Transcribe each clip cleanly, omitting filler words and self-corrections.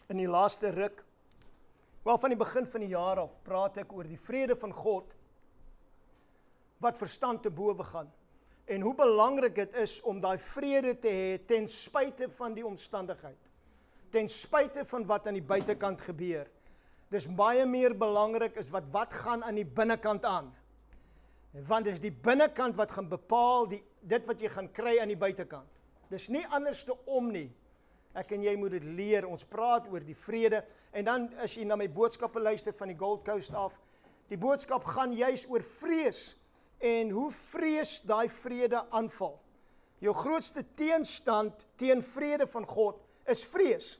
In die laaste ruk, wel van die begin van die jaar af, praat ek oor die vrede van God, wat verstand te bowe gaan. En hoe belangrik dit is om daai vrede te hê ten spyte van die omstandigheid. Ten spyte van wat aan die buitekant gebeur. Dis baie meer belangrik is wat gaan aan die binnekant aan. Want dis die binnekant wat gaan bepaal dit wat jy gaan kry aan die buitekant. Dis nie anders te om nie. Ek en jy moet dit leer, ons praat oor die vrede, en dan as jy na my boodskappe luister van die Gold Coast af, die boodskap gaan juis oor vrees, en hoe vrees daai vrede aanval. Jou grootste teenstand teen vrede van God is vrees,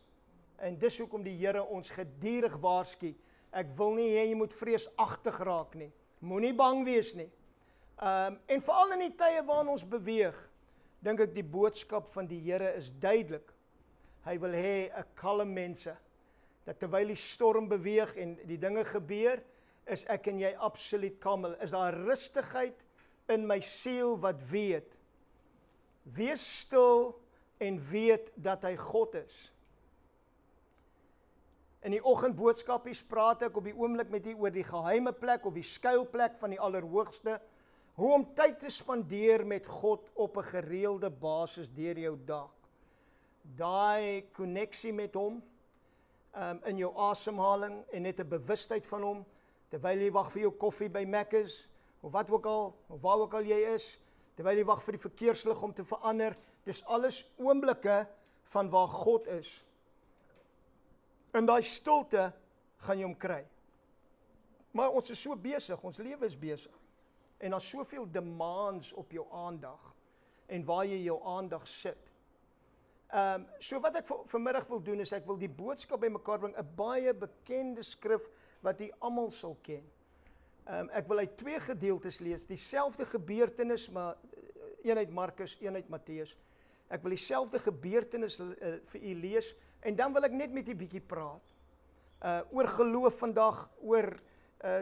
en dis hoekom die Here ons gedurig waarsku, ek wil nie hê jy moet vreesagtig raak nie, moenie bang wees nie. En veral in die tye waarin ons beweeg, dink ek die boodskap van die Here is duidelik. Hy wil hê 'n kalm mense, dat terwyl die storm beweeg en die dinge gebeur, is ek en jy absoluut kalm. Is daar rustigheid in my siel wat weet. Wees stil en weet dat hy God is. In die oggendboodskapies praat ek op die oomblik met u oor die geheime plek of die skuilplek van die Allerhoogste, hoe om tyd te spandeer met God op 'n gereelde basis deur jou dag. Daai koneksie met hom, in jou asemhaling en net 'n bewustheid van hom, terwyl jy wag vir jou koffie by Macca's, of wat ook al, of waar ook al jy is, terwyl jy wag vir die verkeerslig om te verander, dis alles oomblikke van waar God is. In daai stilte gaan jy hom kry. Maar ons is so besig, ons lewe is besig. En daar's soveel demands op jou aandag, en waar jy jou aandag sit. So wat ek vanmiddag wil doen is, ek wil die boodskap bymekaar bring, 'n baie bekende skrif wat jy almal sal ken. Ek wil uit 2 gedeeltes lees, dieselfde gebeurtenis, maar een uit Markus, een uit Matteus. Ek wil dieselfde gebeurtenis vir u lees, en dan wil ek net met u bietjie praat. Oor geloof vandag, oor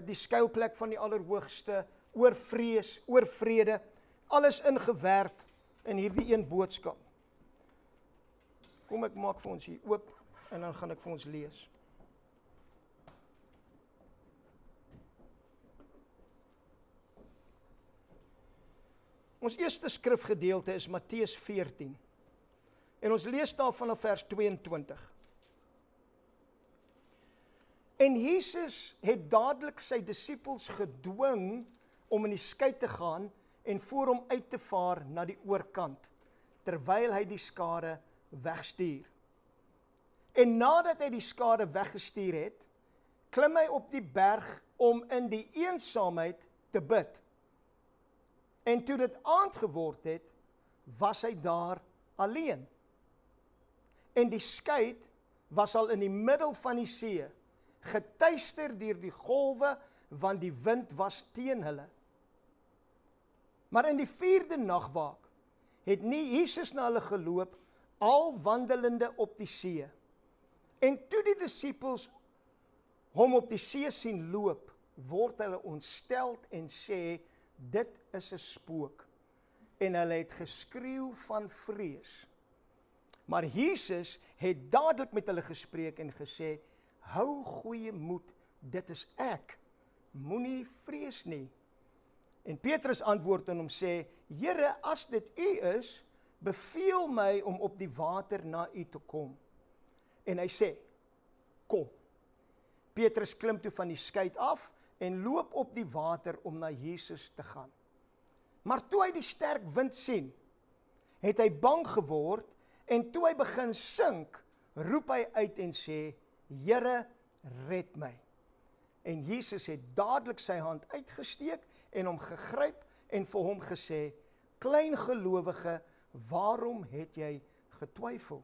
die skuilplek van die Allerhoogste, oor vrees, oor vrede, alles ingewerk in hierdie een boodskap. Kom ek maak vir ons hier oop, en dan gaan ek vir ons lees. Ons eerste skrifgedeelte is Matteus 14, en ons lees daar vanaf vers 22. En Jesus het dadelik sy disippels gedwing om in die skei te gaan en voor hom uit te vaar na die oorkant, terwyl hy die skare wegstuur. En nadat hy die skare weggestuur het, klim hy op die berg om in die eensaamheid te bid. En toe dit aand geword het, was hy daar alleen. En die skei was al in die middel van die see, getuister deur die golwe, want die wind was teen hulle. Maar in die 4de nagwaak het nie Jesus na hulle geloop, al wandelende op die see. En toe die disippels hom op die see sien loop, word hulle ontsteld en sê, dit is 'n spook. En hulle het geskreeu van vrees. Maar Jesus het dadelik met hulle gespreek en gesê, hou goeie moed, dit is ek, moenie vrees nie. En Petrus antwoord en hom sê, Here, as dit u is, beveel my om op die water na u te kom. En hy sê, kom. Petrus klim toe van die skei af en loop op die water om na Jesus te gaan. Maar toe hy die sterk wind sien, het hy bang geword, en toe hy begin sink, roep hy uit en sê, Here, red my. En Jesus het dadelik sy hand uitgesteek en hom gegryp en vir hom gesê, klein gelowige, waarom het jy getwyfel?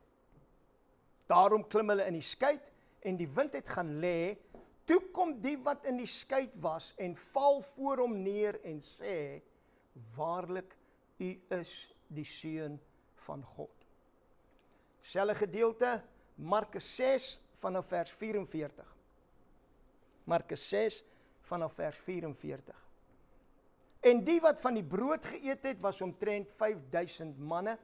Daarom klim hulle in die skei en die wind het gaan lê. Toe kom die wat in die skei was en val voor hom neer en sê, waarlik, u is die seun van God. Selfe gedeelte, Markus 6 vanaf vers 44. Markus 6 vanaf vers 44. En die wat van die brood geëet het, was omtrent 5000 manne.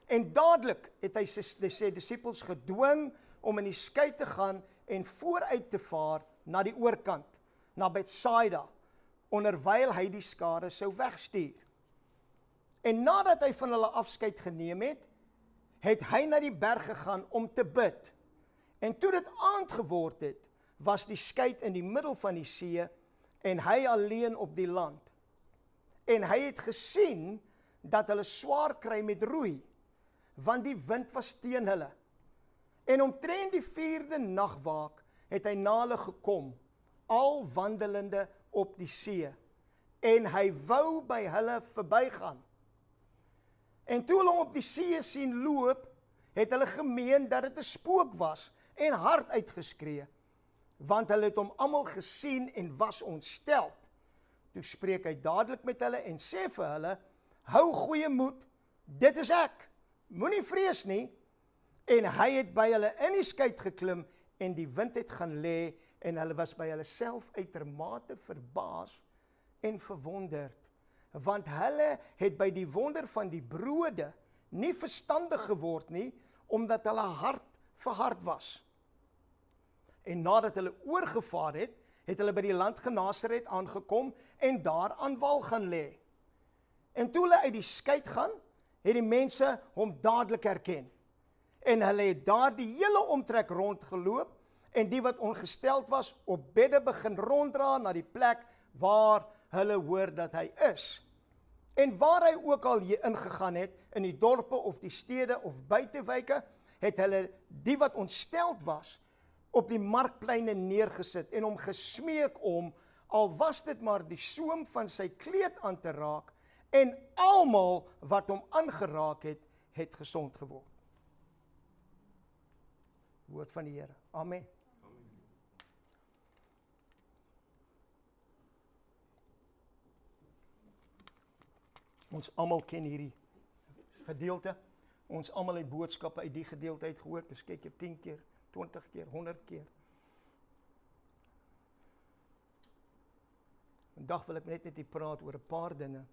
En dadelik het hy sy disippels gedwing om in die skei te gaan en vooruit te vaar na die oorkant, na Betsaida, onderwyl hy die skare sou wegstuur. En nadat hy van hulle afskeid geneem het, het hy na die berg gegaan om te bid. En toe dit aand geword het, was die skei in die middel van die see en hy alleen op die land. En hy het gesien dat hulle swaar kry met roei, want die wind was teen hulle. En omtrent die 4de nagwaak het hy na hulle gekom, al wandelende op die see, en hy wou by hulle verbygaan. En toe hulle hom op die see sien loop, het hulle gemeen dat dit 'n spook was en hard uitgeskree, want hulle het hom almal gesien en was ontsteld. Toe spreek hy dadelik met hulle en sê vir hulle, hou goeie moed, dit is ek, moenie vrees nie. En hy het by hulle in die skei geklim en die wind het gaan lê en hulle was by hulle self uitermate verbaas en verwonderd, want hulle het by die wonder van die brode nie verstandig geword nie, omdat hulle hart verhard was. En nadat hulle oorgevaar het, het hulle by die land Genasaret aangekom en daar aan wal gaan lê. En toe hulle uit die skei gaan, het die mense hom dadelik herken. En hulle het daar die hele omtrek rondgeloop, en die wat ongesteld was, op bedde begin ronddra na die plek waar hulle hoor dat hy is. En waar hy ook al hier ingegaan het, in die dorpe of die stede of buitewyke, het hulle die wat ontsteld was, op die markpleine neergesit en hom gesmeek om, al was dit maar die soem van sy kleed aan te raak, en almal wat hom aangeraak het, het gesond geword. Woord van die Here. Amen. Ons almal ken hierdie gedeelte. Ons almal het boodskappe uit die gedeelte uit gehoor. Dus kyk jy 10 keer, 20 keer, 100 keer. Vandag wil ek net met u praat oor 'n paar dinge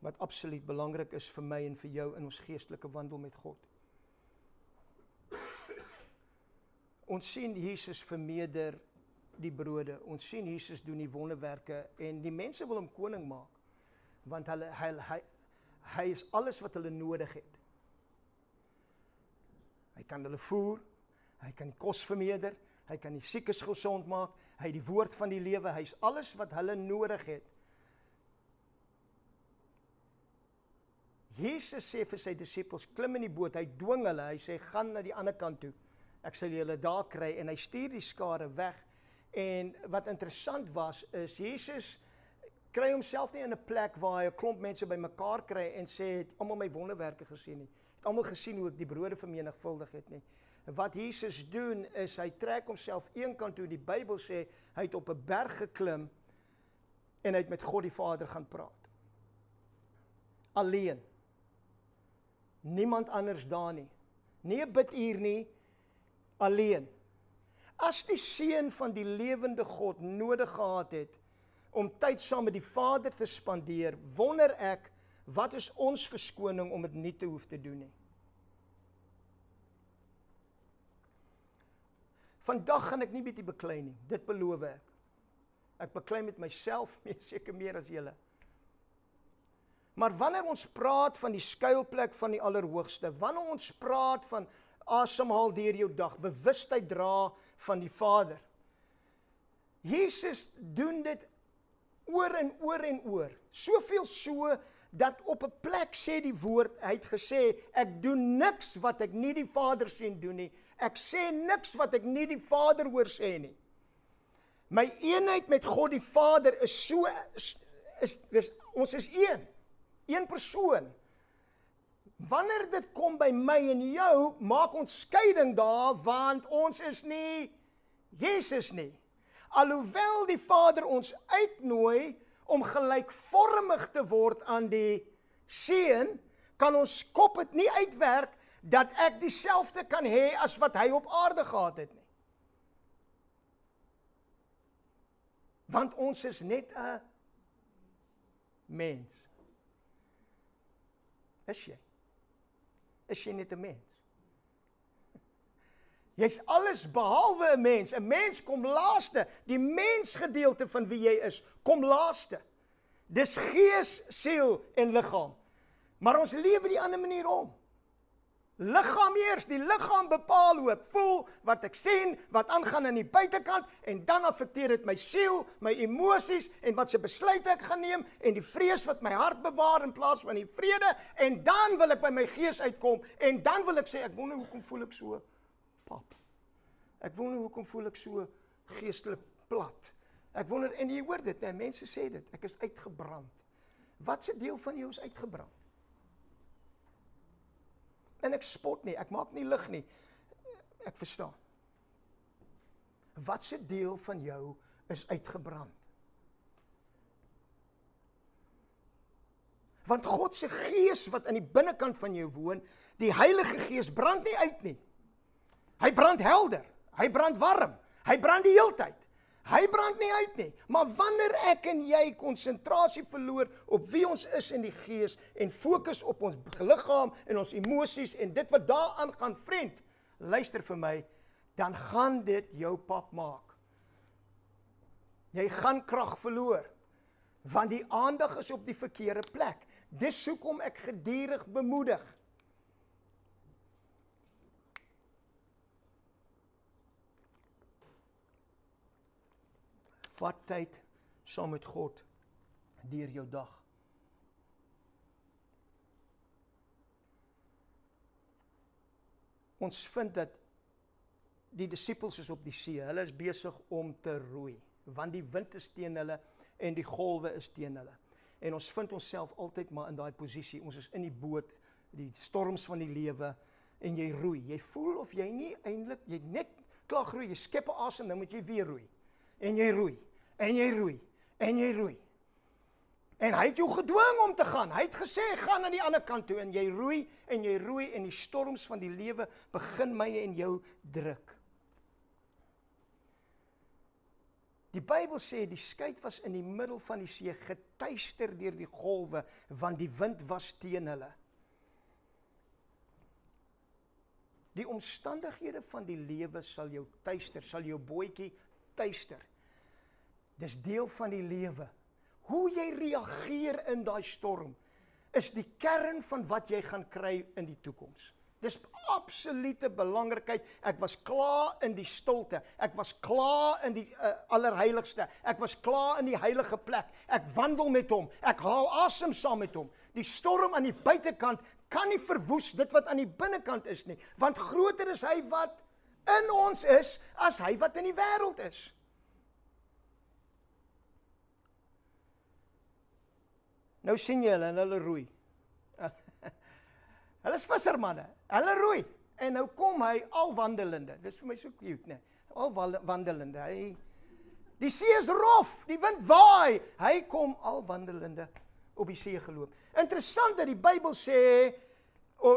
wat absoluut belangrik is vir my en vir jou in ons geestelike wandel met God. Ons sien Jesus vermeerder die brode. Ons sien Jesus doen die wonderwerke en die mense wil hom koning maak, want hy is alles wat hulle nodig het. Hy kan hulle voer, hy kan die kos vermeerder, hy kan die siekes gesond maak, hy het die woord van die lewe, hy is alles wat hulle nodig het. Jesus sê vir sy disippels, klim in die boot, hy dwing hulle, hy sê, gaan na die ander kant toe, ek sal julle daar kry, en hy stuur die skare weg. En wat interessant was, is Jesus kry homself nie in 'n plek waar hy 'n klomp mense bymekaar kry en sê, het almal my wonderwerke gesien nie, het almal gesien hoe ek die brode vermenigvuldig het nie. Wat Jesus doen, is hy trek homself een kant toe, die Bybel sê, hy het op 'n berg geklim, en hy het met God die Vader gaan praat. Alleen. Niemand anders daar nie. Nie 'n biduur nie, alleen. As die Seun van die lewende God nodig gehad het, om tyd saam met die Vader te spandeer, wonder ek, wat is ons verskoning om dit nie te hoef te doen nie? Vandag gaan ek nie met u beklei nie, dit beloof ek. Ek beklei met myself, seker meer as julle. Maar wanneer ons praat van die skuilplek van die Allerhoogste, wanneer ons praat van asemhaal deur jou dag, bewustheid dra van die Vader, Jesus doen dit oor en oor en oor, soveel so, dat op 'n plek sê die woord, hy het gesê, ek doen niks wat ek nie die Vader sien doen nie, ek sê niks wat ek nie die Vader hoor sê nie. My eenheid met God die Vader is so, ons is een persoon. Wanneer dit kom by my en jou, maak ons skeiding daar, want ons is nie Jesus nie. Alhoewel die Vader ons uitnooi om gelykvormig te word aan die Seun, kan ons kop dit nie uitwerk dat ek dieselfde kan hê as wat hy op aarde gehad het nie. Want ons is net 'n mens. Is jy net 'n mens? Jy's alles behalwe 'n mens. 'n Mens kom laaste. Die mensgedeelte van wie jy is, kom laaste. Dis gees, siel en liggaam. Maar ons lewe die ander manier om. Liggaam eers, die liggaam bepaal hoe ek voel, wat ek sien, wat aangaan aan die buitekant, en dan affekteer dit my siel, my emosies, en wat se besluite ek gaan neem, en die vrees wat my hart bewaar in plaas van die vrede, en dan wil ek by my gees uitkom, en dan wil ek sê, ek wonder hoekom voel ek so pap. Ek wonder hoekom voel ek so geestelik plat. Ek wonder, en jy hoor dit, nee, mense sê dit, ek is uitgebrand. Wat se deel van jou is uitgebrand? En ek spot nie, ek maak nie lig nie. Ek verstaan. Wat se deel van jou is uitgebrand? Want God se gees wat in die binnekant van jou woon, die Heilige Gees brand nie uit nie. Hy brand helder, hy brand warm, hy brand die heeltyd. Hy brand nie uit nie, maar wanneer ek en jy konsentrasie verloor op wie ons is in die gees en fokus op ons liggaam en ons emosies en dit wat daaraan gaan, vriend, luister vir my, dan gaan dit jou pap maak. Jy gaan krag verloor, want die aandag is op die verkeerde plek. Dis hoekom ek gedurig bemoedig. Vat tyd saam met God deur jou dag. Ons vind dat die disippels is op die see, hulle is besig om te roei, want die wind is teen hulle en die golwe is teen hulle. En ons vind onsself altyd maar in daai posisie, ons is in die boot, die storms van die lewe, en jy roei. Jy voel of jy nie eintlik, jy net klaar geroei, jy skep 'n asem, dan moet jy weer roei. En jy roei, en jy roei, en jy roei. En hy het jou gedwing om te gaan. Hy het gesê, gaan aan die ander kant toe, en jy roei, en die storms van die lewe begin my en jou druk. Die Bybel sê, die skei was in die middel van die see, getuister deur die golwe, want die wind was teen hulle. Die omstandighede van die lewe sal jou tuister, sal jou bootjie tuister. Dis deel van die lewe. Hoe jy reageer in daai storm, is die kern van wat jy gaan kry in die toekoms. Dis absolute belangrikheid. Ek was klaar in die stilte. Ek was klaar in die allerheiligste. Ek was klaar in die heilige plek. Ek wandel met hom. Ek haal asem saam met hom. Die storm aan die buitekant kan nie verwoes dit wat aan die binnekant is nie. Want groter is hy wat in ons is, as hy wat in die wêreld is. Nou sien jy hulle en hulle roei. Hulle is vissermanne, hulle roei. En nou kom hy al wandelende. Dis vir my so cute, né? Al wandelende. Die see is rof, die wind waai. Hy kom al wandelende op die see geloop. Interessant dat die Bybel sê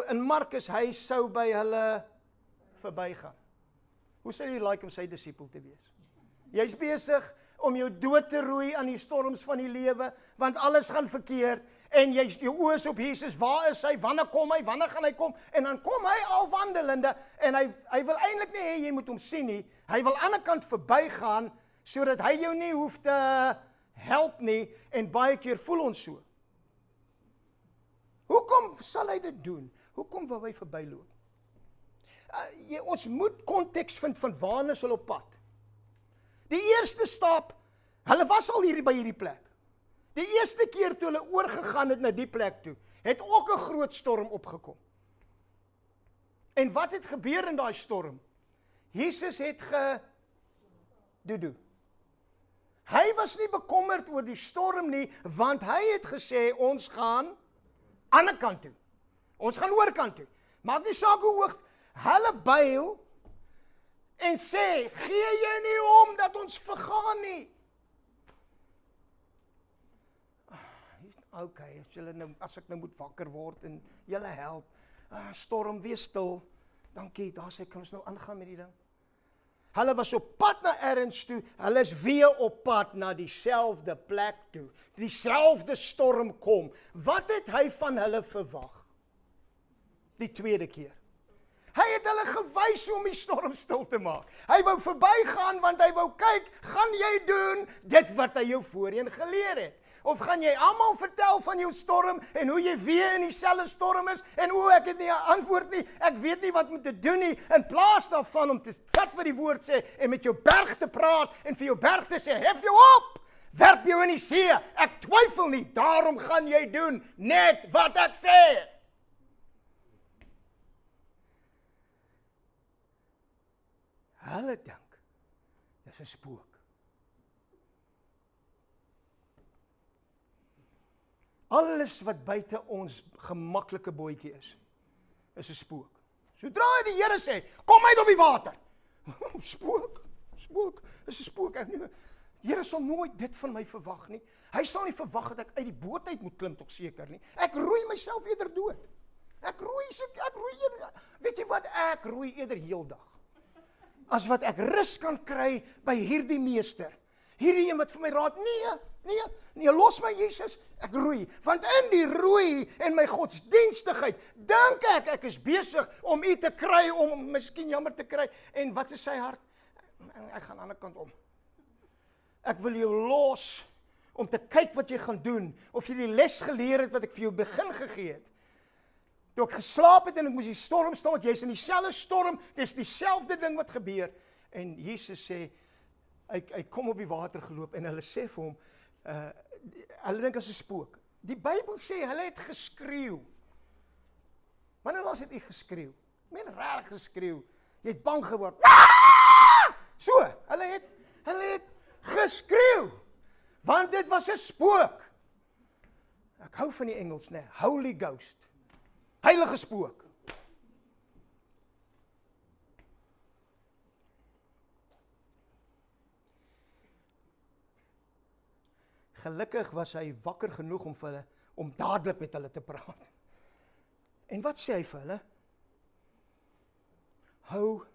in Markus hy sou by hulle verbygaan. Hoe sal jy like om sy disipel te wees? Jy's besig om jou dood te roei aan die storms van die lewe, want alles gaan verkeerd, en jou oë is op Jesus, waar is hy, wanneer kom hy, wanneer gaan hy kom, en dan kom hy al wandelende, en hy wil eintlik nie hê jy moet hom sien nie, hy wil aan die ander kant verbygaan, sodat hy jou nie hoef te help nie, en baie keer voel ons so. Hoekom sal hy dit doen? Hoekom wil hy verbyloop? Ons moet konteks vind van waar is hulle op pad. Die eerste stap, hulle was al hier by hierdie plek. Die eerste keer toe hulle oorgegaan het na die plek toe, het ook 'n groot storm opgekom. En wat het gebeur in daai storm? Jesus het gedoedoe. Hy was nie bekommerd oor die storm nie, want hy het gesê, ons gaan ander kant toe. Ons gaan oorkant toe. Maak nie saak hoe hoog, hulle byl, en sê, gee jy nie om dat ons vergaan nie. Okay, as ek nou moet wakker word en julle help, storm, wees stil, dankie, daar sê, kan ons nou aangaan met die ding. Hulle was op pad na ergens toe, hulle is weer op pad na dieselfde plek toe, dieselfde storm kom. Wat het hy van hulle verwag? Die tweede keer. Hy het het hulle gewys om die storm stil te maak. Hy wou verbygaan want hy wou kyk, gaan jy doen dit wat hy jou voorheen geleer het? Of gaan jy almal vertel van jou storm en hoe jy weer in dieselfde storm is en ek het nie 'n antwoord nie, ek weet nie wat om te doen nie, in plaas daarvan om te vat wat die woord sê en met jou berg te praat en vir jou berg te sê, hef jou op, werp jou in die see, ek twyfel nie, daarom gaan jy doen net wat ek sê. Hulle dink, dis 'n spook. Alles wat buite ons gemaklike bootjie is 'n spook. Sodra die Here sê, kom uit op die water. Spook, is 'n spook. Die Here sal nooit dit van my verwag nie. Hy sal nie verwag dat ek uit die boot uit moet klim, tog seker nie. Ek roei myself eerder dood. Ek roei eerder, weet jy wat, ek roei eerder heeldag. As wat ek rus kan kry by hierdie meester. Hierdie een wat vir my raad, nee, los my Jesus, ek roei. Want in die roei en my godsdienstigheid, dink ek is besig om u te kry, om miskien jammer te kry. En wat is sy hart? Ek gaan aan die ander kant om. Ek wil jou los, om te kyk wat jy gaan doen, of jy die les geleer het wat ek vir jou begin gegee het. Toe ek geslaap het en ek moes die storm stil, jy is in dieselfde storm, dis dieselfde ding wat gebeur. En Jesus sê, hy kom op die water geloop en hulle sê vir hom, hulle dink as 'n spook. Die Bybel sê, hulle het geskreeu. Wanneer laas het jy geskreeu? Meen reg geskreeu. Jy het bang geword. So, hulle het geskreeu. Want dit was 'n spook. Ek hou van die Engels, né? Holy Ghost. Heilige spook. Gelukkig was hy wakker genoeg om dadelik met hulle te praat. En wat sê hy vir hulle? Hou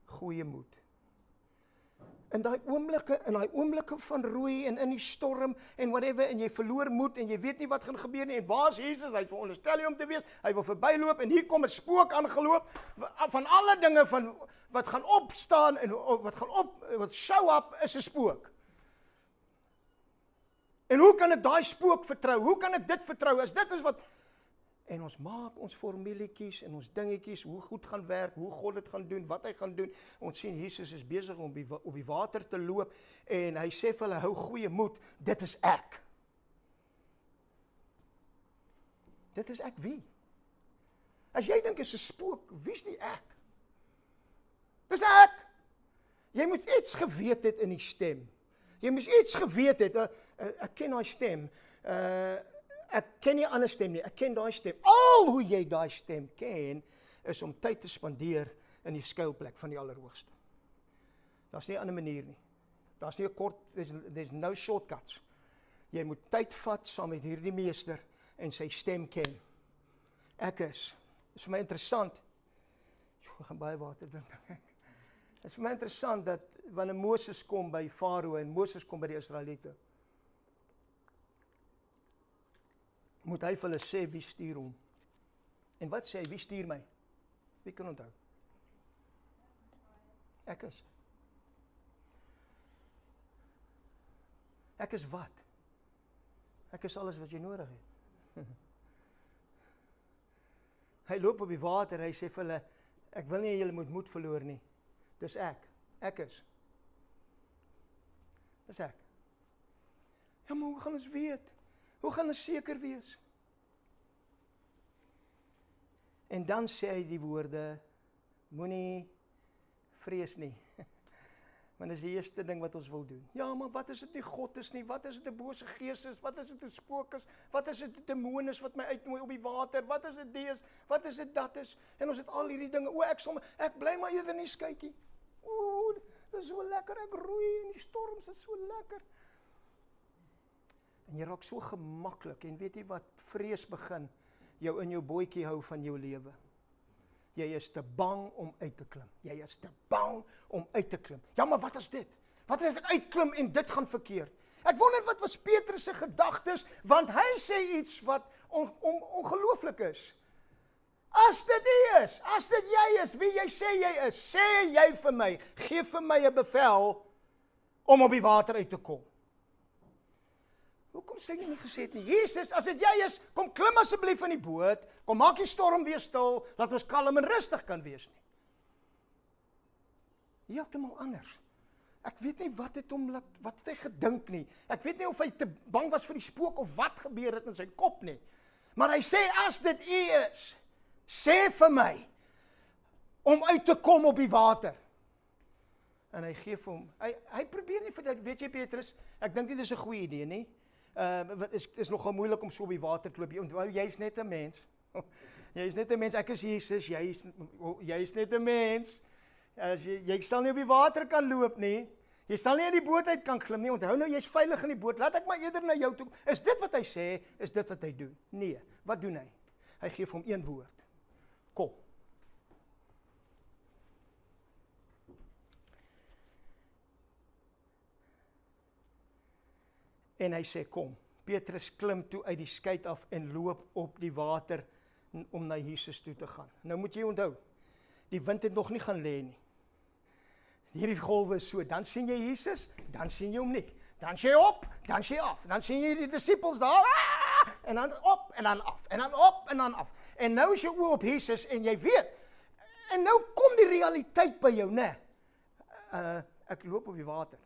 goeie moed. In daai oomblikke van roei en in die storm en whatever, en jy verloor moed en jy weet nie wat gaan gebeur nie, en waar is Jesus? Hy veronderstel jy om te wees, hy wil verbyloop en hier kom 'n spook aangeloop, van alle dinge wat gaan opstaan en wat show up is 'n spook. En hoe kan ek daai spook vertrou? Hoe kan ek dit vertrou? As dit is wat... En ons maak ons formulietjies en ons dingetjies, hoe goed gaan werk, hoe God dit gaan doen, wat hy gaan doen. Ons sien Jesus is besig om op die water te loop en hy sê vir hulle, hou goeie moed, dit is ek. Dit is ek wie? As jy dink is 'n spook, wie's die ek? Dis ek. Jy moet iets geweet het in die stem. Jy moet iets geweet het, ek ken daai stem, ek ken nie 'n ander stem nie, ek ken daai stem. Al hoe jy daai stem ken, is om tyd te spandeer in die skuilplek van die Allerhoogste. Daar's nie 'n ander manier nie. Daar's nie 'n kort, there's no shortcuts. Jy moet tyd vat saam met hierdie meester en sy stem ken. Is vir my interessant, ek gaan baie water drink. Dit is vir my interessant dat wanneer Moses kom by Farao en Moses kom by die Israeliete, moet hy vir hulle sê wie stuur hom. En wat sê hy, wie stuur my? Wie kan onthou? Ek is. Ek is wat? Ek is alles wat jy nodig het. Hy loop op die water, hy sê vir hulle, ek wil nie julle moet moed verloor nie. Dis ek. Ek is. Dis ek. Ja, maar hoe gaan ons weet? Hoe gaan ons seker wees? En dan sê hy die woorde, moenie vrees nie. Want dit is die eerste ding wat ons wil doen. Ja, maar wat as dit nie God is nie? Wat as dit 'n bose gees is? Wat as dit 'n spook is? Wat as dit 'n demoon is wat my uitnooi op die water? Wat as dit is? Wat as dit dat is? En ons het al hierdie dinge. Ek bly maar eerder in die skuitjie. Dit is so lekker, ek roei in die storms, dit is so lekker. En jy raak so gemaklik, en weet jy wat, vrees begin jou in jou bootjie hou van jou lewe. Jy is te bang om uit te klim. Jy is te bang om uit te klim. Ja, maar wat is dit? Wat as ek uitklim en dit gaan verkeerd? Ek wonder wat was Petrus se gedagtes, want hy sê iets wat ongelooflik is. As dit U is, as dit Jy is, wie Jy sê Jy is, sê Jy vir my, gee vir my 'n bevel om op die water uit te kom. Hoekom sê Jy nie gesê het nie, Jesus, as dit Jy is, kom klim asseblief in die boot, kom maak die storm weer stil, laat ons kalm en rustig kan wees nie. Heeltemal anders. Ek weet nie wat het hy gedink nie. Ek weet nie of hy te bang was vir die spook of wat gebeur het in sy kop nie. Maar hy sê, as dit U is, sê vir my, om uit te kom op die water. En hy gee vir hom, hy probeer nie vir dit, weet jy Petrus, ek dink nie dis 'n goeie idee nie. Is nogal moeilik om so op die water te loop. Onthou, jy is net 'n mens. Jy is net 'n mens, ek is Jesus, jy is net 'n mens. Jy sal nie op die water kan loop nie. Jy sal nie in die boot uit kan klim nie. Onthou nou, jy's veilig in die boot. Laat ek maar eerder na jou toe kom. Is dit wat hy sê? Is dit wat hy doen? Nee, wat doen hy? Hy gee vir hom een woord. Kom. En hy sê, kom. Petrus klim toe uit die skei af en loop op die water om na Jesus toe te gaan. Nou moet jy onthou, die wind het nog nie gaan lê nie. Hierdie golwe is so, dan sien jy Jesus, dan sien jy hom nie. Dan sê jy op, dan sê jy af. Dan sien jy die disippels daar, en dan op, en dan af. En dan op, en dan af. En nou is jy oor op Jesus, en jy weet, en nou kom die realiteit by jou, né? Ek loop op die water.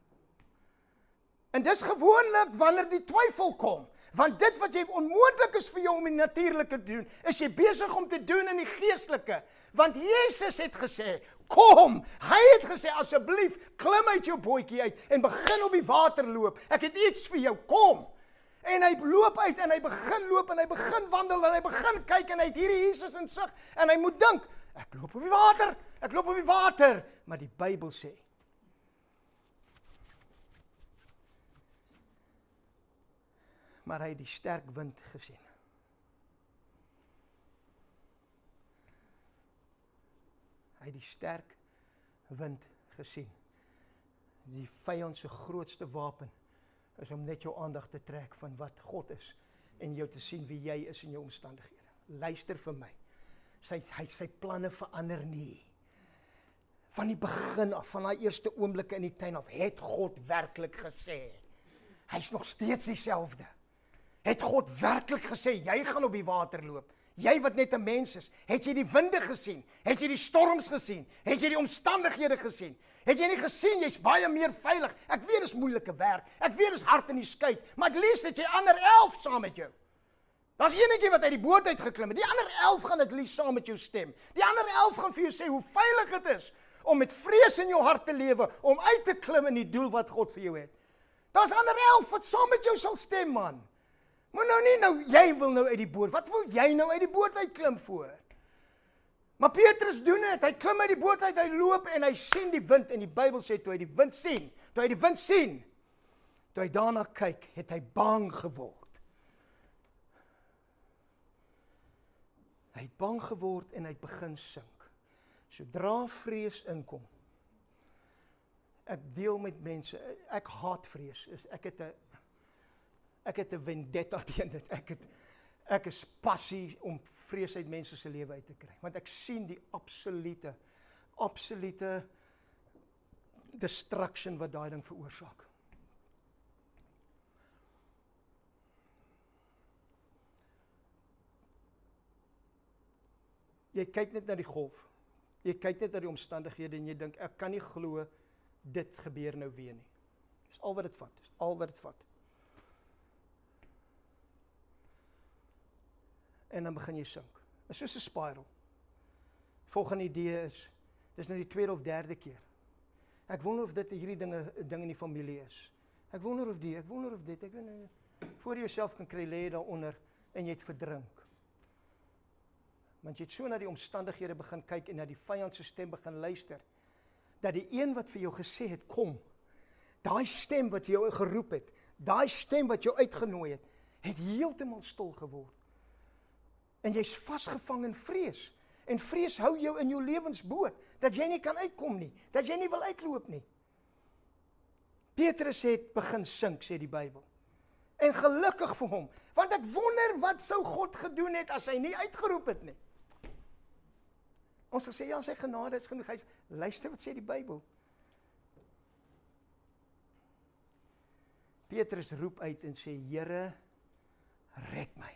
En dis gewoonlik wanneer die twyfel kom, want dit wat jy onmoontlik is vir jou om in die natuurlike te doen, is jy besig om te doen in die geestelike. Want Jesus het gesê, kom, hy het gesê, asseblief, klim uit jou bootjie uit en begin op die water loop. Ek het iets vir jou, kom. En hy loop uit en hy begin loop en hy begin wandel en hy begin kyk en hy het hierdie Jesus in sig en hy moet dink, ek loop op die water, ek loop op die water. Maar die Bybel sê, maar hy het die sterk wind gesien. Hy het die sterk wind gesien. Die vyand se grootste wapen is om net jou aandag te trek van wat God is en jou te sien wie jy is in jou omstandighede. Luister vir my. Sy planne verander nie. Van die begin af, van daai eerste oomblikke in die tuin af, het God werklik gesê. Hy's nog steeds dieselfde. Het God werklik gesê, jy gaan op die water loop. Jy wat net 'n mens is, het jy die winde gesien? Het jy die storms gesien? Het jy die omstandighede gesien? Het jy nie gesien, jy's baie meer veilig? Ek weet dis moeilike werk, ek weet dis hard in die skei, maar at least het jy ander 11 saam met jou. Daar's eenetjie wat uit die boot uit geklim het, die ander 11 gaan at least saam met jou stem. Die ander 11 gaan vir jou sê hoe veilig dit is, om met vrees in jou hart te lewe, om uit te klim in die doel wat God vir jou het. Daar's ander 11 wat saam met jou sal stem, man. Maar jy wil nou uit die boot. Wat wil jy nou uit die boot uitklim voor? Maar Petrus doen dit. Hy klim uit die boot uit, hy loop en hy sien die wind. En die Bybel sê, toe hy die wind sien, toe hy daarna kyk, het hy bang geword. Hy het bang geword en hy het begin sink. Sodra vrees inkom. Ek deel met mense, ek haat vrees. Ek het 'n vendetta teen dit. Ek is passie om vrees uit mense se lewe uit te kry. Want ek sien die absolute destruction wat daai ding veroorsaak. Jy kyk net na die golf. Jy kyk net na die omstandighede en jy dink, ek kan nie glo dit gebeur nou weer nie. Dis al wat dit vat. Dis al wat dit vat. En dan begin jy sink. Dit is soos 'n spiral. Volgende idee is, dis nou die tweede of derde keer. Ek wonder of dit hierdie ding in die familie is. Ek wonder of dit, ek weet nie, voor jy jouself kan kry, lê jy daaronder en jy het verdrink. Want jy het so na die omstandighede begin kyk en na die vyand se stem begin luister, dat die een wat vir jou gesê het, kom, daai stem wat jou geroep het, daai stem wat jou uitgenooi het heeltemal stil geword. En jy's vasgevang in vrees. En vrees hou jou in jou lewensboot, dat jy nie kan uitkom nie, dat jy nie wil uitloop nie. Petrus het begin sink, sê die Bybel. En gelukkig vir hom, want ek wonder wat sou God gedoen het as hy nie uitgeroep het nie. Ons sê, ja, sy genade is genoeg. Luister wat sê die Bybel. Petrus roep uit en sê, Here, red my.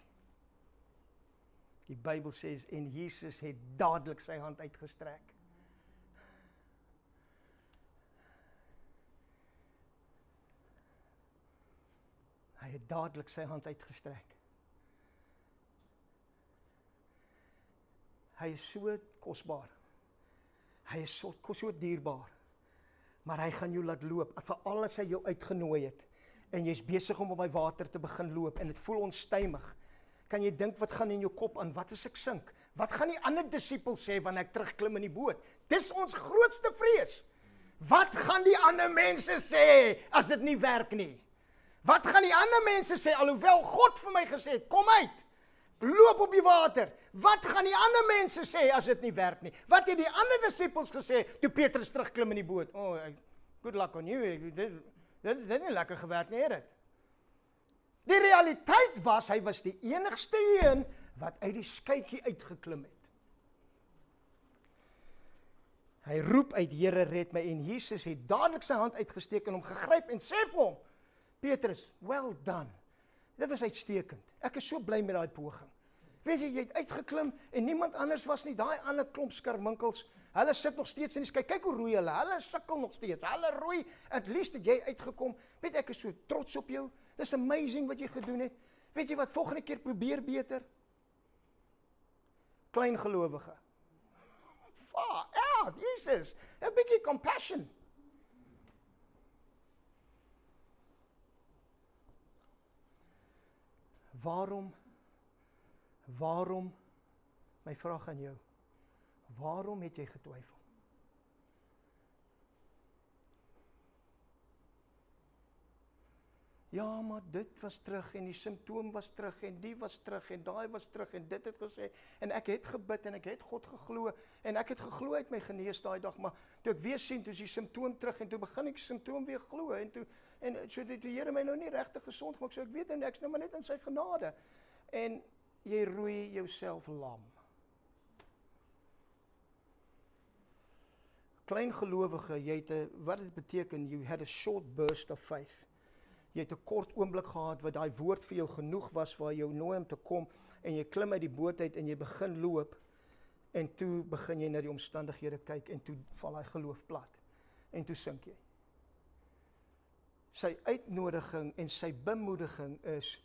Die Bybel sê, en Jesus het dadelik sy hand uitgestrek. Hy het dadelik sy hand uitgestrek. Hy is so kosbaar. Hy is so dierbaar. Maar hy gaan jou laat loop, veral as hy jou uitgenooi het, en jy is besig om op my water te begin loop, en het voel onstuimig. Kan jy dink wat gaan in jou kop aan, wat as ek sink? Wat gaan die ander disippels sê, wanneer ek terugklim in die boot? Dis ons grootste vrees. Wat gaan die ander mense sê, as dit nie werk nie? Wat gaan die ander mense sê, alhoewel God vir my gesê het, kom uit, loop op die water. Wat gaan die ander mense sê, as dit nie werk nie? Wat het die ander disippels gesê, toe Petrus terugklim in die boot? Good luck on you, dit het nie lekker gewerk nie, het dit. Die realiteit was, hy was die enigste een, wat uit die skytjie uitgeklim het. Hy roep uit, Here red my, en Jesus het dadelik sy hand uitgesteek en hom gegryp en sê vir hom, Petrus, well done. Dit was uitstekend. Ek is so bly met daai poging. Weet jy het uitgeklim en niemand anders was nie, daai ander klomp skarminkels, hulle sit nog steeds in die skei, kyk hoe roei hulle sukkel nog steeds, hulle roei, at least het jy uitgekom, weet ek is so trots op jou, dis amazing wat jy gedoen het, weet jy wat, volgende keer probeer beter, klein gelowige, Jesus, 'n bietjie compassion, waarom, my vraag aan jou, waarom het jy getwyfel? Ja, maar dit was terug, en die simptoom was terug, en die was terug, en daai was terug, en dit het gesê, en ek het gebid, en ek het God geglo, en ek het geglo uit my genees daai dag, maar toe ek weer sien, toe is die simptoom terug, en toe begin ek die simptoom weer glo, en so die Here my nou nie regtig gesond gemaak, so ek weet en ek is nou maar net in sy genade, en jy roei jouself lam. Klein gelowige, wat dit beteken, you had a short burst of faith. Jy het 'n kort oomblik gehad, wat daai woord vir jou genoeg was, waar jou nooi om te kom, en jy klim uit die boot uit, en jy begin loop, en toe begin jy na die omstandighede kyk, en toe val hy geloof plat, en toe sink jy. Sy uitnodiging en sy bemoediging is,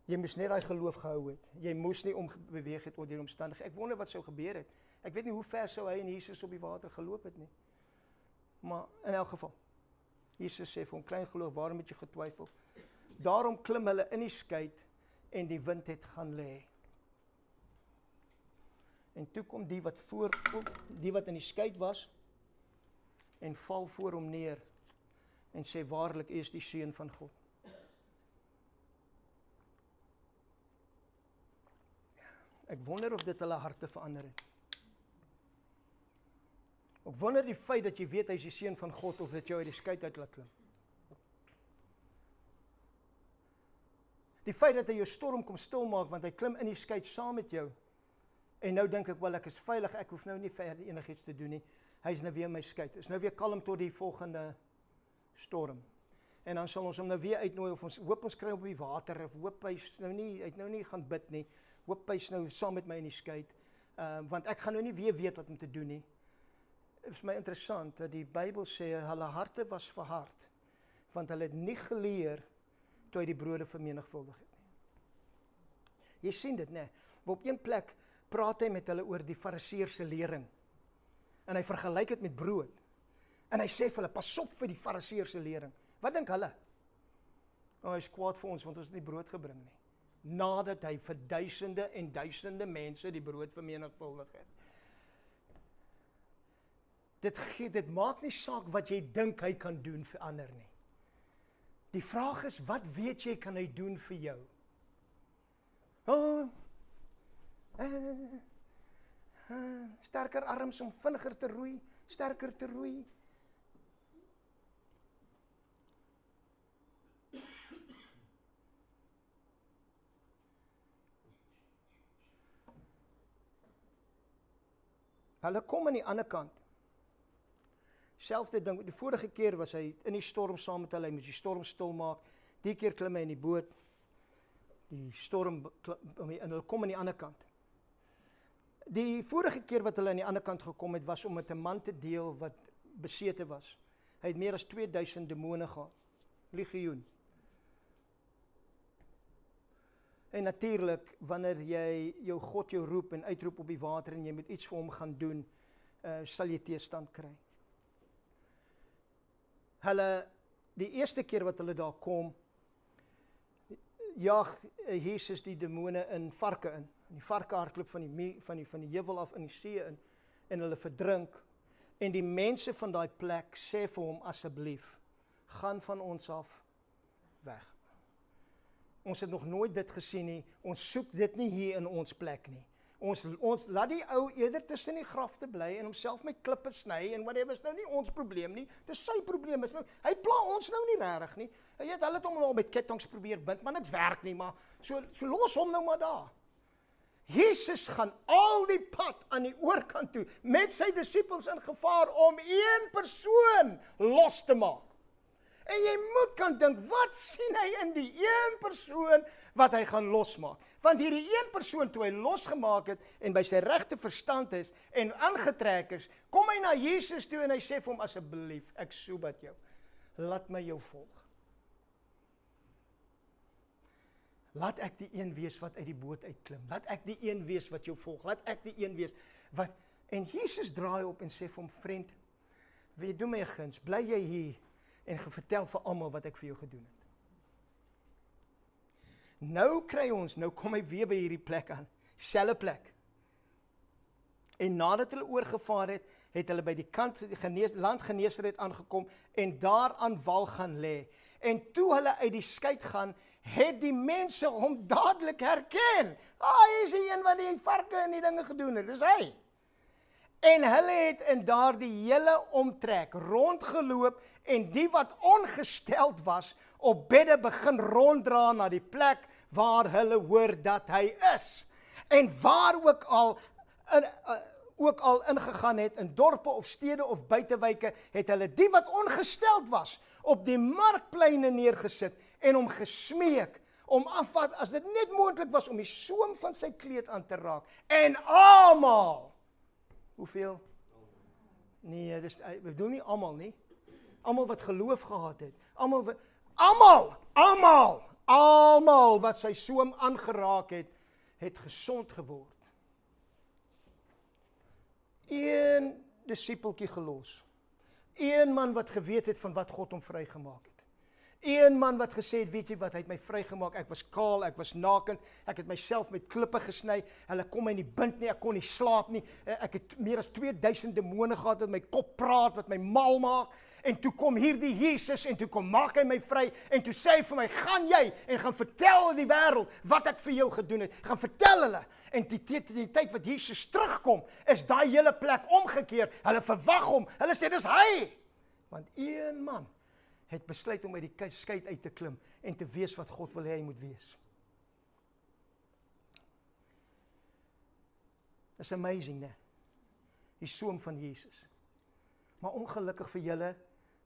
jy moes net daai geloof gehou het, jy moes nie ombeweeg het oor die omstandighede. Ek wonder wat sou gebeur het, ek weet nie hoe ver sou hy en Jesus op die water geloop het nie, maar in elk geval, Jesus sê vir hom, klein geloof, waarom het jy getwyfel? Daarom klim hulle in die skei en die wind het gaan lê. En toe kom die wat in die skei was, en val voor hom neer, en sê, waarlik, U is die Seun van God. Ek wonder of dit hulle harte verander het. Ek wonder die feit dat jy weet hy is die Seun van God, of dit jou uit die skei uit laat klim. Die feit dat hy jou storm kom stilmaak, want hy klim in die skei saam met jou, en nou dink ek, wel ek is veilig, ek hoef nou nie verder enigiets te doen nie, hy is nou weer in my skei, is nou weer kalm tot die volgende storm. En dan sal ons hom nou weer uitnooi, of ons hoop ons kry op die water, of hoop hy het nou nie gaan bid nie, hoop hy is nou saam met my in die skei, want ek gaan nou nie weer weet wat om te doen nie. Het is my interessant, dat die Bybel sê, hulle harte was verhard, want hulle het nie geleer, toe hy die brode vermenigvuldig het nie. Jy sien dit, nee, maar op een plek, praat hy met hulle oor die Fariseërse lering, en hy vergelyk het met brood, en hy sê vir hulle, pas op vir die Fariseërse lering. Wat dink hulle? Hy is kwaad vir ons, want ons het nie brood gebring nie. Nadat hy vir duisende en duisende mense die brood vermenigvuldig het. Dit maak nie saak wat jy dink hy kan doen vir ander nie. Die vraag is, wat weet jy kan hy doen vir jou? Sterker arms om vinniger te roei, sterker te roei. Hulle kom aan die ander kant. Selfde ding, die vorige keer was hy in die storm saam met hulle, hy moes die storm stil maak. Die keer klim hy in die boot, die storm, en hulle kom aan die ander kant. Die vorige keer wat hulle aan die ander kant gekom het, was om met 'n man te deel wat besete was. Hy het meer as 2000 demone gehad, legioen. En natuurlik, wanneer jy jou God jou roep en uitroep op die water en jy moet iets vir hom gaan doen, sal jy teëstand kry. Hulle, die eerste keer wat hulle daar kom, jaag Jesus die demone in varke in. Die varke hardloop van die heuwel af in die see in en hulle verdrink. En die mense van daai plek sê vir hom asseblief, gaan van ons af weg. Ons het nog nooit dit gesien nie. Ons soek dit nie hier in ons plek nie. Ons laat die ou eerder tussen die grafte bly en homself met klippe sny en whatever, is nou nie ons probleem nie. Dis sy probleem. Hy pla ons nou nie regtig nie. Hulle het hom al met kettinge probeer bind, maar niks werk nie, maar so los hom nou maar daar. Jesus gaan al die pad aan die oorkant toe met sy disippels in gevaar om een persoon los te maak. En jy moet kan dink, wat sien hy in die een persoon wat hy gaan losmaak? Want hierdie een persoon, toe hy losgemaak het en by sy regte verstand is en aangetrek is, kom hy na Jesus toe en hy sê vir hom, asseblief, ek soebat jou, laat my jou volg. Laat ek die een wees wat uit die boot uitklim. Laat ek die een wees wat jou volg. Laat ek die een wees wat... En Jesus draai op en sê vir hom, vriend, wil jy doen my 'n guns, bly jy hier en vertel vir almal wat ek vir jou gedoen het. Nou kom hy weer by hierdie plek aan, selfe plek. En nadat hulle oorgevaar het, het hulle by die kant die land Genesaret aangekom en daar aan wal gaan lê. En toe hulle uit die skei gaan, het die mense hom dadelik herken. Hy is die een wat die varke en die dinge gedoen het, dis hy. En hulle het in daardie hele omtrek rondgeloop en die wat ongesteld was, op bedde begin ronddra na die plek waar hulle hoor dat hy is. En waar ook al ingegaan het, in dorpe of stede of buitewyke, het hulle die wat ongesteld was, op die markpleine neergesit en hom gesmeek, om afvat, as dit net moontlik was, om die soem van sy kleed aan te raak. En almal, hoeveel? Nee, ek bedoel nie almal nie. Almal wat geloof gehad het. Almal wat sy soem aangeraak het, het gesond geword. Een disipeltjie gelos. Een man wat geweet het van wat God hom vrygemaak het. Een man wat gesê het, weet jy wat, hy het my vrygemaak, ek was kaal, ek was nakend, ek het myself met klippe gesny, hulle kon my nie bind nie, ek kon nie slaap nie, ek het meer as 2000 demone gehad wat my kop praat, wat my mal maak, en toe kom hierdie Jesus, en toe maak hy my vry, en toe sê hy vir my, gaan jy, en gaan vertel die wêreld, wat ek vir jou gedoen het, gaan vertel hulle, en die tyd wat Jesus terugkom, is daai hele plek omgekeer, hulle verwag hom, hulle sê, dis hy, want een man, het besluit om uit die skei uit te klim en te wees wat God wil hê hy moet wees. It's amazing, né? Die soem van Jesus. Maar ongelukkig vir julle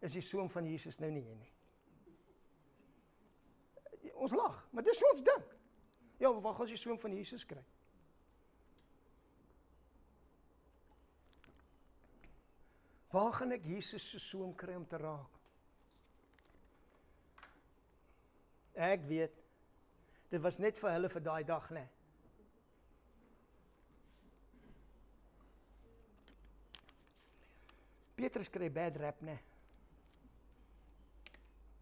is die soem van Jesus nou nie hier nie. Ons lag, maar dis so ons dink. Ja, waar gaan ons die soem van Jesus kry? Waar gaan ek Jesus se soem kry om te raak? Ek weet, dit was net vir hulle vir daai dag, né? Petrus kry bad rap, né?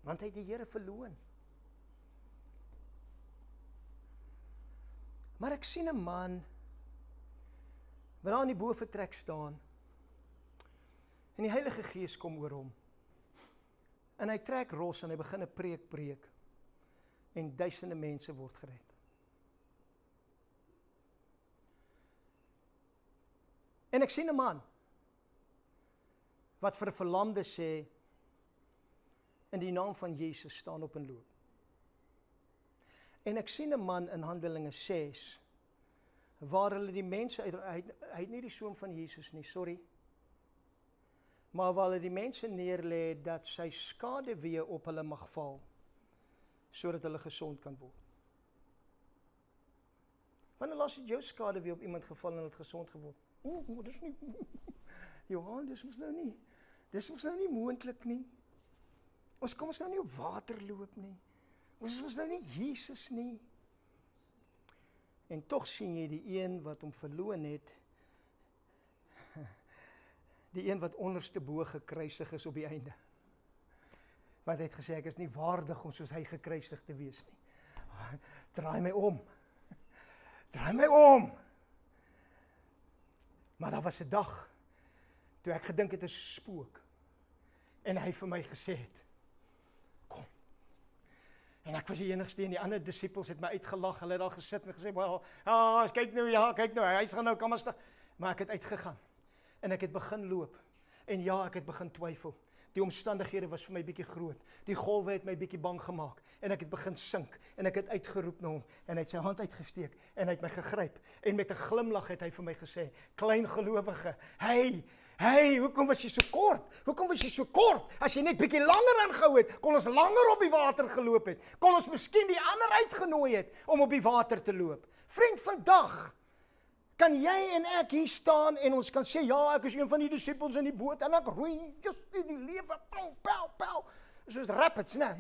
Want hy het die Here verloon. Maar ek sien 'n man wat daar in die boefretrek staan en die Heilige Gees kom oor hom. En hy trek ros en hy begin 'n preek. En duisende mense word gered. En ek sien 'n man wat vir 'n verlamde sê, in die naam van Jesus staan op en loop. En ek sien 'n man in Handelinge 6, waar hulle die mense hy het nie die Seun van Jesus nie, sorry. Maar waar hulle die mense neerlê dat sy skaduwee op hulle mag val, sodat hulle gesond kan word. Wanneer laas het jou skaduwee op iemand geval en het gesond geword? Dis nie, Johan, dis mos nou nie moontlik nie. Ons kom ons nou nie op water loop nie. Ons is mos nou nie Jesus nie. En tog sien jy die een wat hom verloon het, die een wat onderste bo gekruisig is op die einde. Want hy het gesê, ek is nie waardig om soos hy gekruisig te wees nie. Draai my om. Draai my om. Maar daar was 'n dag, toe ek gedink het is 'n spook. En hy vir my gesê het, kom. En ek was die enigste en die ander disippels het my uitgelag. Hulle het al gesit en gesê, well, kyk nou, hy gaan nou, kom maar staan. Maar ek het uitgegaan. En ek het begin loop. En ja, ek het begin twyfel. Die omstandighede was vir my bietjie groot. Die golwe het my bietjie bang gemaak. En ek het begin sink. En ek het uitgeroep na hom. En hy het sy hand uitgesteek. En hy het my gegryp. En met 'n glimlag het hy vir my gesê, klein gelowige, hey, hoekom was jy so kort? Hoekom was jy so kort? As jy net bietjie langer aangehou het, kon ons langer op die water geloop het. Kon ons miskien die ander uitgenooi het om op die water te loop. Vriend, vandag kan jy en ek hier staan en ons kan sê, ja, ek is een van die disippels in die boot en ek roei just in die lewe, pow, soos rapids, né?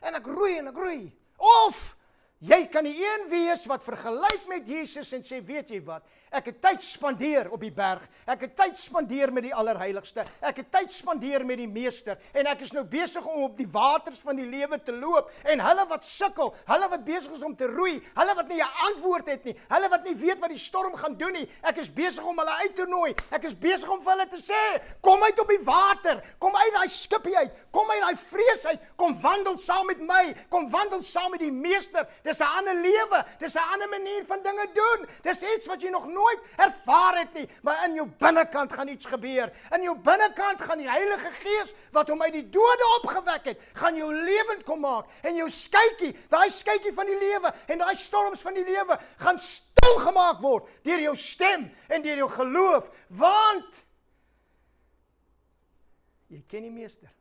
En ek roei. Of jy kan die een wees wat vergelyk met Jesus en sê, weet jy wat, ek het tyd spandeer op die berg, ek het tyd spandeer met die allerheiligste, ek het tyd spandeer met die meester, en ek is nou besig om op die waters van die lewe te loop, en hulle wat sukkel, hulle wat besig is om te roei, hulle wat nie 'n antwoord het nie, hulle wat nie weet wat die storm gaan doen nie, ek is besig om hulle uit te nooi, ek is besig om vir hulle te sê, kom uit op die water, kom uit daai skipie uit, kom uit daai vrees uit, kom wandel saam met my, kom wandel saam met die meester. Dis 'n ander lewe, dis 'n ander manier van dinge doen, dis iets wat jy nog nooit ervaar het nie, maar in jou binnekant gaan iets gebeur, in jou binnekant gaan die Heilige Gees, wat hom uit die dode opgewek het, gaan jou lewend kom maak, en jou skytjie, daai skytjie van die lewe, en daai storms van die lewe, gaan stil gemaak word, deur jou stem, en deur jou geloof, want, jy ken die meester.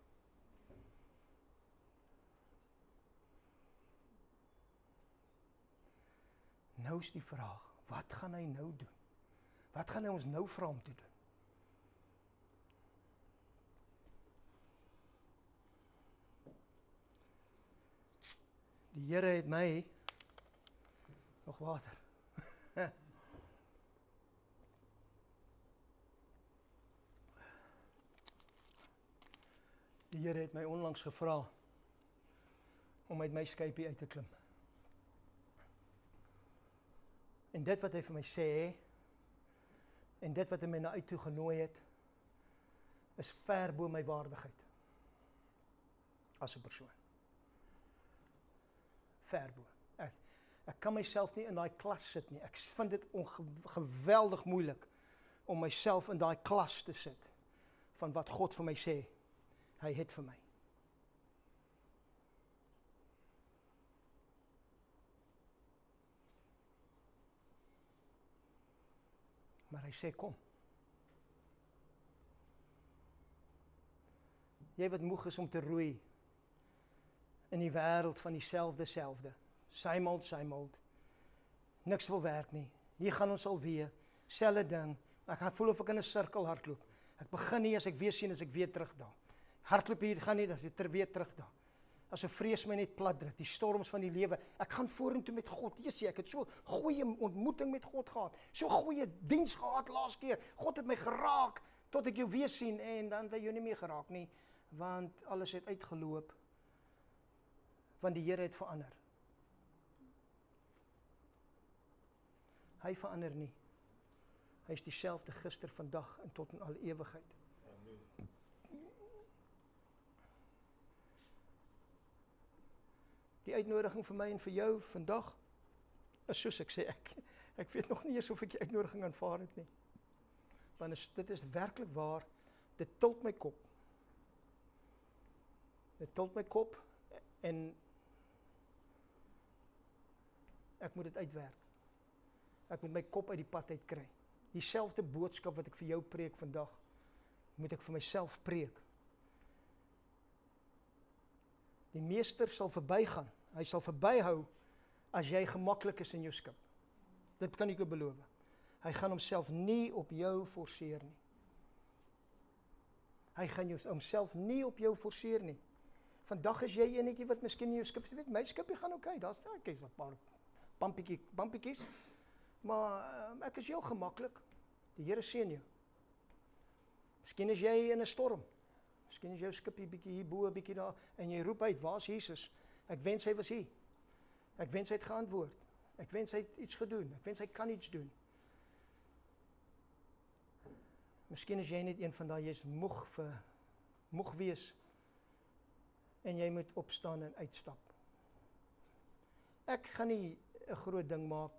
Nou is die vraag, wat gaan hy nou doen? Wat gaan hy ons nou vra om te doen? Die Here het my nog water. Die Here het my onlangs gevra om uit my skypie uit te klim. En dit wat hy vir my sê, en dit wat hy my na uit toe genooi het, is ver bo my waardigheid. As 'n persoon. Ver bo. Ek kan myself nie in daai klas sit nie. Ek vind dit geweldig moeilik om myself in daai klas te sit, van wat God vir my sê, hy het vir my. Maar hy sê, kom. Jy wat moeg is om te roei, in die wêreld van dieselfde. Same old. Niks wil werk nie. Hier gaan ons alweer, selfde ding. Ek gaan voel of ek in 'n sirkel hardloop. Ek begin nie as ek weer sien, as ek weer terug daar. Hardloop hier, gaan nie, dat ek weer terug daar. As 'n vrees my net plat druk, die storms van die lewe. Ek gaan vorentoe met God. Jesusie, ek het so goeie ontmoeting met God gehad. So goeie diens gehad laas keer. God het my geraak tot ek jou weer sien en dan het hy jou nie meer geraak nie, want alles het uitgeloop. Want die Here het verander. Hy verander nie. Hy is dieselfde gister, vandag en tot in alle ewigheid. Amen. Die uitnodiging vir my en vir jou vandag is soos ek sê, ek weet nog nie eens of ek die uitnodiging aanvaar het nie. Want dit is werklik waar, dit tilt my kop. Dit tilt my kop en ek moet dit uitwerk. Ek moet my kop uit die pad uit kry. Dieselfde boodskap wat ek vir jou preek vandag, moet ek vir myself preek. Die meester sal verbygaan. Hy sal verbyhou as jy gemaklik is in jou skip. Dit kan ek jou beloof. Hy gaan homself nie op jou forceer nie. Hy gaan homself nie op jou forceer nie. Vandag is jy enetjie wat miskien in jou skip, jy weet, my skipie gaan oké, daar's 'n paar pampiekies, maar ek is heel gemaklik. Die Here seën jou. Miskien is jy in 'n storm. Miskien is jou skipie bietjie hierbo, bietjie daar, en jy roep uit, waar's Jesus? Ek wens hy was hier. Ek wens hy het geantwoord. Ek wens hy het iets gedoen. Ek wens hy kan iets doen. Miskien is jy net een van daai, jy's moeg wees, en jy moet opstaan en uitstap. Ek gaan nie 'n groot ding maak,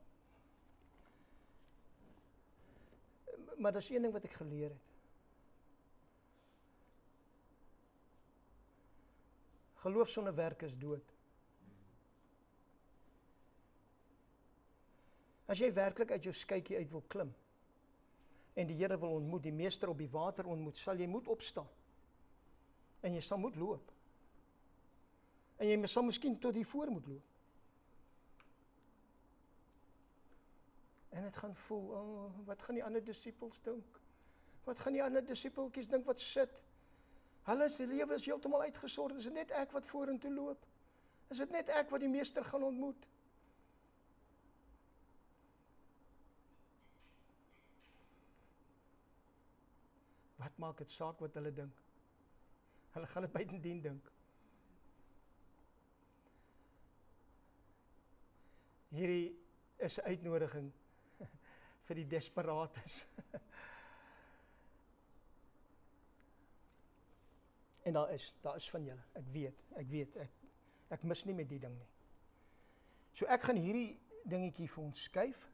maar dis een ding wat ek geleer het. Geloof sonder werk is dood. As jy werklik uit jou skytjie uit wil klim, en die Here wil ontmoet, die meester op die water ontmoet, sal jy moet opstaan. En jy sal moet loop. En jy sal miskien tot hier voor moet loop. En het gaan voel, wat gaan die ander disippels dink? Wat gaan die ander disipeltjies dink wat sit? Hulle se lewe is heeltemal uitgesort. Is dit net ek wat vorentoe loop? Is dit net ek wat die meester gaan ontmoet? Wat maak dit saak wat hulle dink? Hulle gaan dit buitendien dink. Hierdie is 'n uitnodiging vir die desperates. En daar is van julle. Ek weet, ek mis nie met die ding nie. So ek gaan hierdie dingetjie vir ons skuif.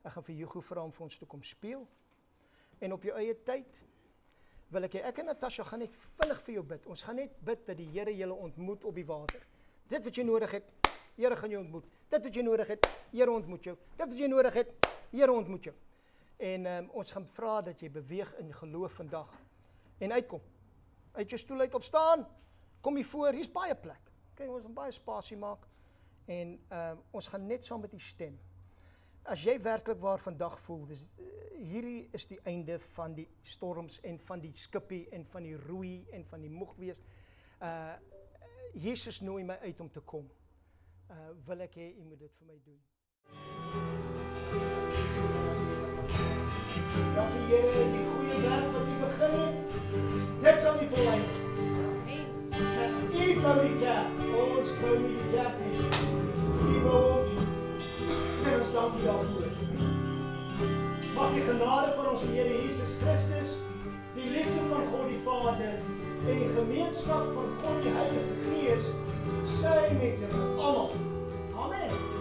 Ek gaan vir Hugo vra om vir ons te kom speel. En op jou eie tyd wil ek en Natasha gaan net vinnig vir jou bid. Ons gaan net bid dat die Here julle ontmoet op die water. Dit wat jy nodig het, Here gaan jou ontmoet. Dit wat jy nodig het, Here ontmoet jou. Dit wat jy nodig het, Here ontmoet jou. En ons gaan vra dat jy beweeg in geloof vandag. En uitkom. Uit jou stoel uit opstaan. Kom hier voor, hier's baie plek. Okay, ons gaan baie spasie maak. En ons gaan net saam met die stem. As jy werklik waar vandag voel, hierdie is die einde van die storms en van die skippie en van die roei en van die moeg wees. Jesus nooi my uit om te kom. Wil ek hê u moet dit vir my doen. Dankie Here, die goeie werk wat u begin het, dit sal nie volëindig. U bou die kerk, ons bou nie die kerk nie. U bou en ons dankie daarvoor. Mag die genade van ons Here Jesus Christus, die liefde van God die Vader en die gemeenskap van God die Heilige Gees, sy met julle almal. Amen.